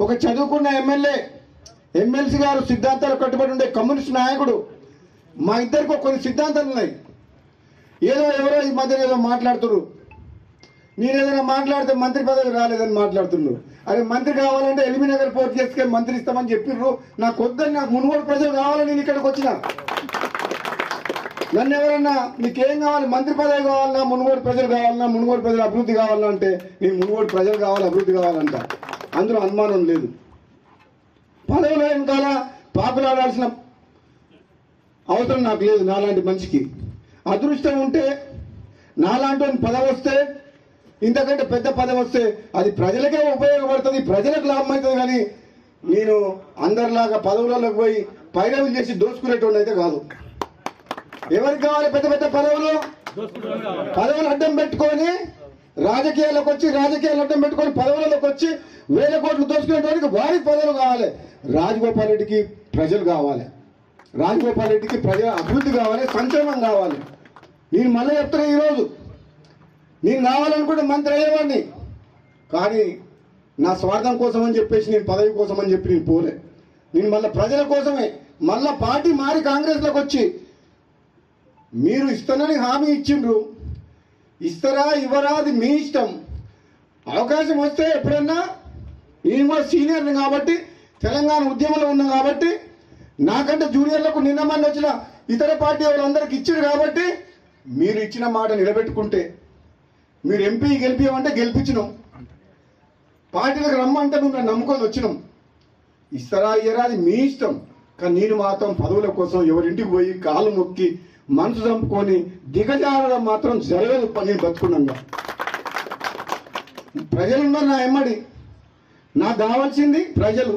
ఒక చదువుకున్న ఎమ్మెల్సీ గారు సిద్ధాంతాలు కట్టుబడి ఉండే కమ్యూనిస్ట్ నాయకుడు. మా ఇద్దరికి కొన్ని సిద్ధాంతాలు ఉన్నాయి. ఎవరో ఈ మధ్యన ఏదో మాట్లాడుతున్నారు. నేను ఏదైనా మాట్లాడితే మంత్రి పదవి రాలేదని మాట్లాడుతున్నారు. అరే మంత్రి కావాలంటే ఎలిమినగర్ పోటీ చేసుకొని మంత్రి ఇస్తామని చెప్పిర్రు. నాకు వద్దని, నాకు మునుగోడు ప్రజలు కావాలని నేను ఇక్కడికి వచ్చిన. నన్ను ఎవరన్నా నీకేం కావాలి, మంత్రి పదవి కావాలన్నా, మునుగోడు ప్రజలు కావాలన్నా, మునుగోడు ప్రజలు అభివృద్ధి కావాలన్నా అంటే నేను మునుగోడు ప్రజలు కావాలి, అభివృద్ధి కావాలంట. అందులో అనుమానం లేదు. పదవుల వెనకాల పాకులాడాల్సిన అవసరం నాకు లేదు. నాలాంటి మనిషికి అదృష్టం ఉంటే, నాలాంటి పదవి వస్తే, ఇంతకంటే పెద్ద పదవి వస్తే అది ప్రజలకే ఉపయోగపడుతుంది, ప్రజలకు లాభం అవుతుంది. కానీ నేను అందరిలాగా పదవులలోకి పోయి పైరవులు చేసి దోచుకునేటువంటి అయితే కాదు. ఎవరికి కావాలి పెద్ద పెద్ద పదవులు? పదవులు అడ్డం పెట్టుకొని రాజకీయాల్లోకి వచ్చి, రాజకీయాలు అడ్డం పెట్టుకొని పదవులలోకి వచ్చి వేల కోట్లు దోచుకునేటువంటి వారికి పదవులు కావాలి. రాజగోపాల్ రెడ్డికి ప్రజలు కావాలి, రాజగోపాల్ రెడ్డికి ప్రజల అభివృద్ధి కావాలి, సంక్షేమం కావాలి. నేను మళ్ళీ చెప్తున్నా, ఈరోజు నేను కావాలనుకుంటే మంత్రి అయ్యేవాడిని. కానీ నా స్వార్థం కోసం అని చెప్పేసి, నేను పదవి కోసం అని చెప్పి నేను పోలే. నేను మళ్ళీ ప్రజల కోసమే, మళ్ళా పార్టీ మారి కాంగ్రెస్లోకి వచ్చి, మీరు ఇస్తానని హామీ ఇచ్చిండ్రు, ఇస్తారా ఇవ్వరా అది మీ ఇష్టం. అవకాశం వస్తే ఎప్పుడన్నా, నేను కూడా సీనియర్ని కాబట్టి, తెలంగాణ ఉద్యమంలో ఉన్నా కాబట్టి, నాకంటే జూనియర్లకు నిన్న మొన్న వచ్చిన ఇతర పార్టీ వాళ్ళందరికీ ఇచ్చారు కాబట్టి, మీరు ఇచ్చిన మాట నిలబెట్టుకుంటే, మీరు ఎంపీ గెలిపించమంటే గెలిపించినాం, పార్టీలకు రమ్మంటే మేము నమ్ముకొని వచ్చినాం. ఇస్తారా ఇయ్యరా అది మీ ఇష్టం. కానీ నేను మాత్రం పదవుల కోసం ఎవరింటికి పోయి కాలు మొక్కి మనసు చంపుకొని దిగజారడం మాత్రం జరగదు. నేను బతుకున్నాగా ప్రజలున్నారు నా ఎమ్మడి. నాకు కావాల్సింది ప్రజలు,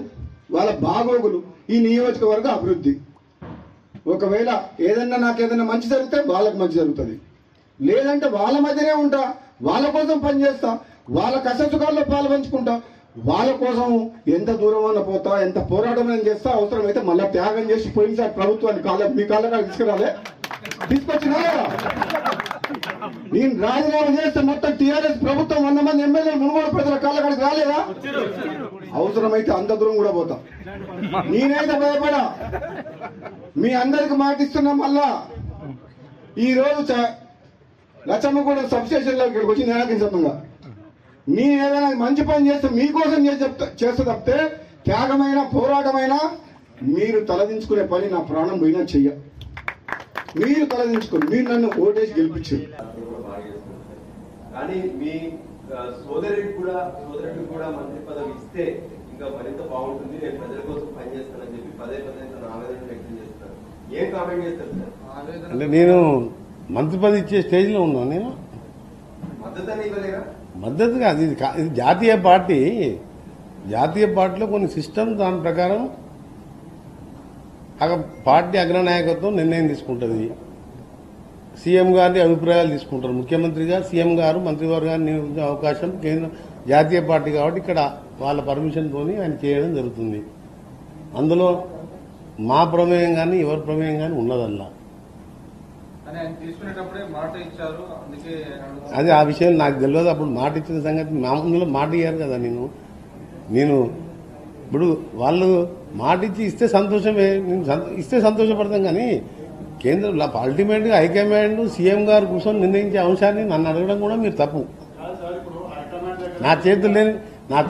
వాళ్ళ బాగోగులు, ఈ నియోజకవర్గ అభివృద్ధి. ఒకవేళ నాకు ఏదైనా మంచి జరిగితే వాళ్ళకి మంచి జరుగుతుంది, లేదంటే వాళ్ళ మధ్యనే ఉంటా, వాళ్ళ కోసం పనిచేస్తా, వాళ్ళ కష్టసుఖాల్లో పాలు పంచుకుంటా, వాళ్ళ కోసం ఎంత దూరమైనా పోతా, ఎంత పోరాటమైనా చేస్తా, అవసరమైతే మళ్ళీ త్యాగం చేసి పోయినసారి ప్రభుత్వాన్ని మీ కాళ్ళ తీసుకురాలే, తీసుకొచ్చినా. నేను రాజీనామా చేస్తే మొత్తం టీఆర్ఎస్ ప్రభుత్వం 100 మంది ఎమ్మెల్యేలు మునుగోడు ప్రజల కాళ్ళకాడికి రాలేదా? అవసరమైతే అంత దూరం కూడా పోతా. నేనైతే భయపడా. మీ అందరికి మాటిస్తున్నా. మళ్ళా ఈ రోజు లచ్చమ్మగూడ సబ్స్టేషన్లో ఇక్కడికి వచ్చి నేనకించంగా నేను ఏదైనా మంచి పని చేస్తే మీకోసం చేస్తే తప్పితే, త్యాగమైన పోరాటమైన మీరు తలదించుకునే పని నా ప్రాణం పోయినా చెయ్య. మీరు తలదించుకుని మీరు నన్ను ఓటేసి గెలిపించారు. కానీ మీ సోదరుడికి కూడా మంత్రి పదవి ఇస్తే ఇంకా మరింత బాగుంటుంది, నేను ప్రజల కోసం పనిచేస్తానని చెప్పి పదే తన ఆవేదన వ్యక్తం చేస్తారు. ఏం కామెంట్ చేస్తారు సార్? అంటే నేను మంత్రి పదవి ఇచ్చే స్టేజ్లో ఉన్నాను. నేను మద్దతు అని ఇవ్వలేరా? మద్దతు కాదు, ఇది జాతీయ పార్టీ. జాతీయ పార్టీలో కొన్ని సిస్టమ్, దాని ప్రకారం పార్టీ అగ్రనాయకత్వం నిర్ణయం తీసుకుంటుంది. సీఎం గారిని అభిప్రాయాలు తీసుకుంటారు. ముఖ్యమంత్రిగా సీఎం గారు మంత్రివర్గాన్ని నియమించే అవకాశం కేంద్ర జాతీయ పార్టీ కాబట్టి ఇక్కడ వాళ్ళ పర్మిషన్తో ఆయన చేయడం జరుగుతుంది. అందులో మా ప్రమేయం కానీ ఎవరి ప్రమేయం కానీ ఉన్నదల్లా. అది ఆ విషయం నాకు తెలియదు. అప్పుడు మాట ఇచ్చిన సంగతి మా ముందులో మాట ఇయ్యారు కదా. నేను ఇప్పుడు వాళ్ళు మాట ఇస్తే సంతోషమే, నేను ఇస్తే సంతోషపడతాం. కానీ కేంద్రంలో అల్టిమేట్గా హైకమాండ్ సీఎం గారు కూర్చొని నిర్ణయించే అంశాన్ని నన్ను అడగడం కూడా మీరు తప్పు. నా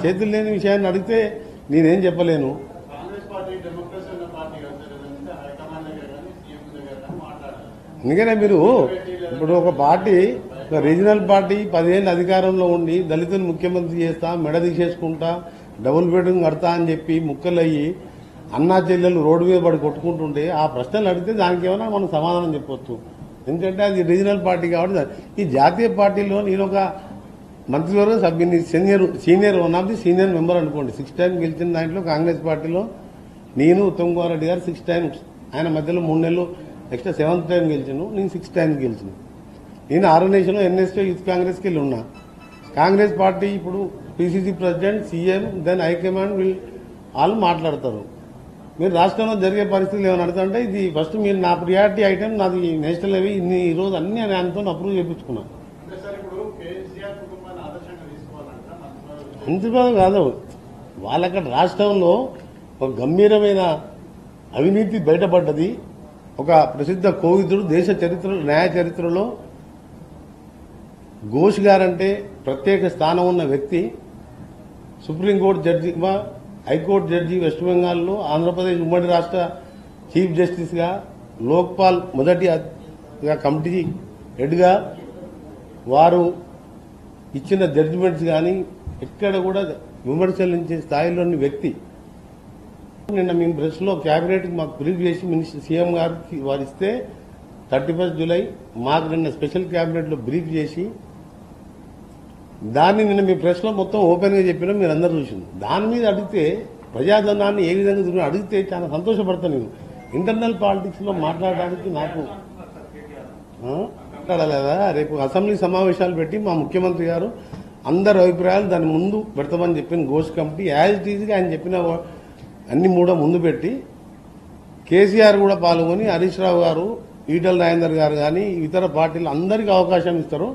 చేతులు లేని విషయాన్ని అడిగితే నేనేం చెప్పలేను. అందుకనే మీరు ఇప్పుడు ఒక పార్టీ, ఒక రీజనల్ పార్టీ 10 ఏళ్ళు అధికారంలో ఉండి దళితులు ముఖ్యమంత్రి చేస్తా, మెడ తీసేసుకుంటా, డబుల్ బెడ్రూమ్ కడతా అని చెప్పి ముక్కలయ్యి అన్నా చెల్లెలు రోడ్డు మీద పడి కొట్టుకుంటుంటే ఆ ప్రశ్నలు అడిగితే దానికి ఏమైనా మనం సమాధానం చెప్పొచ్చు. ఎందుకంటే అది రీజనల్ పార్టీ కాబట్టి. ఈ జాతీయ పార్టీలో నేను ఒక మంత్రివర్గ సభ్యుని, senior one of the senior member అనుకోండి. 6 టైమ్స్ గెలిచిన దాంట్లో కాంగ్రెస్ పార్టీలో నేను ఉత్తమ్ కుమార్ రెడ్డి గారు 6 టైమ్స్, ఆయన మధ్యలో 3 నెలలు ఎక్స్ట్రా 7th టైం గెలిచాను. నేను 6 టైమ్స్ గెలిచాను. నేను ఆర్గనైజేషన్లో ఎన్ఎస్టీ యూత్ కాంగ్రెస్కి వెళ్ళి ఉన్నా. కాంగ్రెస్ పార్టీ ఇప్పుడు PCC president, CM, then high command వాళ్ళు మాట్లాడతారు. మీరు రాష్ట్రంలో జరిగే పరిస్థితులు ఏమైనా అడుగుతుంటే ఇది ఫస్ట్ మీరు నా ప్రియారిటీ ఐటమ్ నాది నేషనల్ అవి ఇన్ని ఈ రోజు అన్ని ఆయనతో అప్రూవ్ చేయించుకున్నా. మంత్రి పదవి కాదు, వాళ్ళక్కడ రాష్ట్రంలో ఒక గంభీరమైన అవినీతి బయటపడ్డది. ఒక ప్రసిద్ధ కోవిదుడు దేశ చరిత్ర న్యాయ చరిత్రలో ఘోష్ గారంటే ప్రత్యేక స్థానం ఉన్న వ్యక్తి. సుప్రీంకోర్టు జడ్జిగా, హైకోర్టు జడ్జి వెస్ట్ బెంగాల్లో, ఆంధ్రప్రదేశ్ ఉమ్మడి రాష్ట్ర చీఫ్ జస్టిస్గా, లోక్పాల్ మొదటి కమిటీ హెడ్గా వారు ఇచ్చిన జడ్జిమెంట్స్ కానీ ఎక్కడ కూడా విమర్శలించే స్థాయిలోని వ్యక్తి. నిన్న మేము ప్రెస్లో క్యాబినెట్కి మాకు బ్రీఫ్ చేసి మినిస్టర్ సీఎం గారికి వారు ఇస్తే 31 జూలై మాకు నిన్న స్పెషల్ క్యాబినెట్లో బ్రీఫ్ చేసి దాన్ని నిన్న మీ ప్రెస్లో మొత్తం ఓపెన్గా చెప్పినా మీరు అందరూ చూసింది. దాని మీద అడిగితే ప్రజాధనాన్ని ఏ విధంగా అడిగితే చాలా సంతోషపడతాను. నేను ఇంటర్నల్ పాలిటిక్స్లో మాట్లాడడానికి నాకు మాట్లాడలేదా? రేపు అసెంబ్లీ సమావేశాలు పెట్టి మా ముఖ్యమంత్రి గారు అందరి అభిప్రాయాలు దాని ముందు పెడతామని చెప్పిన ఘోష్ కమిటీ యాజ్ ఇట్ ఈజ్గా ఆయన చెప్పిన అన్ని కూడా ముందు పెట్టి కేసీఆర్ కూడా పాల్గొని హరీష్ రావు గారు, ఈటల రాజేందర్ గారు కానీ ఇతర పార్టీలు అందరికీ అవకాశం ఇస్తారు.